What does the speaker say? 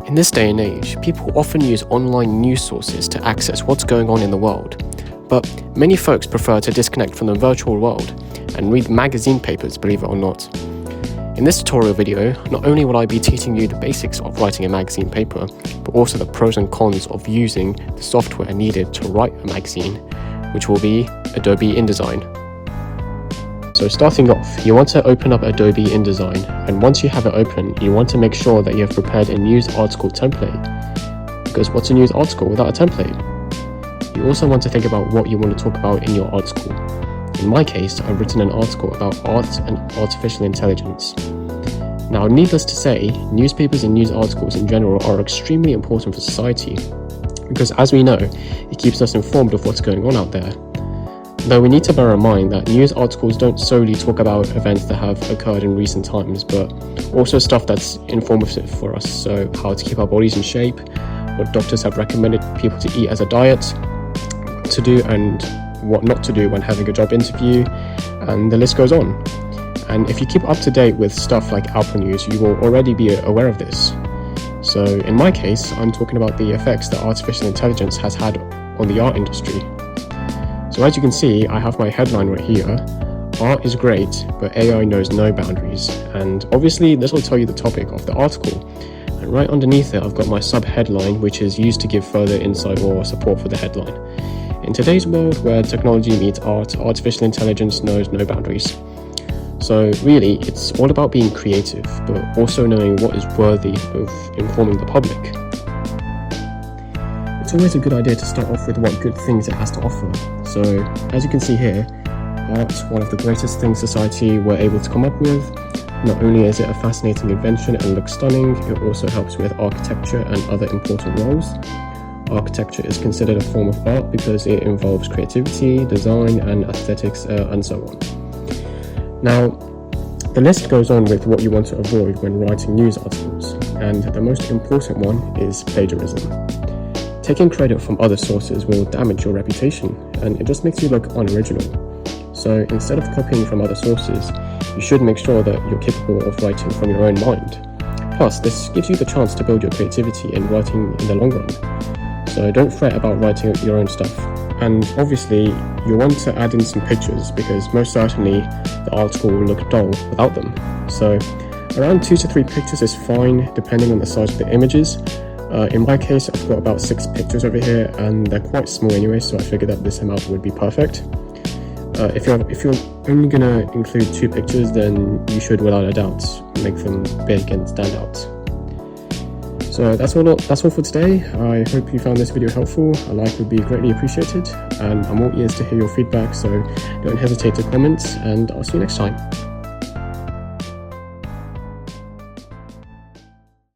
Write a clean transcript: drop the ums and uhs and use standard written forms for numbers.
In this day and age, people often use online news sources to access what's going on in the world, but many folks prefer to disconnect from the virtual world and read magazine papers, believe it or not. In this tutorial video, not only will I be teaching you the basics of writing a magazine paper, but also the pros and cons of using the software needed to write a magazine, which will be Adobe InDesign. So starting off, you want to open up Adobe InDesign, and once you have it open, you want to make sure that you have prepared a news article template. Because what's a news article without a template? You also want to think about what you want to talk about in your article. In my case, I've written an article about art and artificial intelligence. Now, needless to say, newspapers and news articles in general are extremely important for society, because as we know, it keeps us informed of what's going on out there. Though we need to bear in mind that news articles don't solely talk about events that have occurred in recent times, but also stuff that's informative for us, so how to keep our bodies in shape, what doctors have recommended people to eat as a diet, what to do and what not to do when having a job interview, and the list goes on. And if you keep up to date with stuff like Apple News, you will already be aware of this. So in my case, I'm talking about the effects that artificial intelligence has had on the art industry. So as you can see, I have my headline right here. Art is great, but AI knows no boundaries. And obviously this will tell you the topic of the article. And right underneath it, I've got my sub-headline, which is used to give further insight or support for the headline. In today's world where technology meets art, artificial intelligence knows no boundaries. So really, it's all about being creative, but also knowing what is worthy of informing the public. It's always a good idea to start off with what good things it has to offer. So, as you can see here, art's one of the greatest things society were able to come up with. Not only is it a fascinating invention and looks stunning, it also helps with architecture and other important roles. Architecture is considered a form of art because it involves creativity, design, and aesthetics, and so on. Now, the list goes on with what you want to avoid when writing news articles, and the most important one is plagiarism. Taking credit from other sources will damage your reputation, and it just makes you look unoriginal. So instead of copying from other sources, you should make sure that you're capable of writing from your own mind. Plus, this gives you the chance to build your creativity in writing in the long run. So don't fret about writing your own stuff. And obviously, you want to add in some pictures because most certainly the article will look dull without them. So around 2 to 3 pictures is fine depending on the size of the images. In my case, I've got about 6 pictures over here and they're quite small anyway, so I figured that this amount would be perfect. If you're only going to include 2 pictures, then you should without a doubt make them big and stand out. So that's all for today. I hope you found this video helpful. A like would be greatly appreciated, and I'm all ears to hear your feedback, so don't hesitate to comment, and I'll see you next time.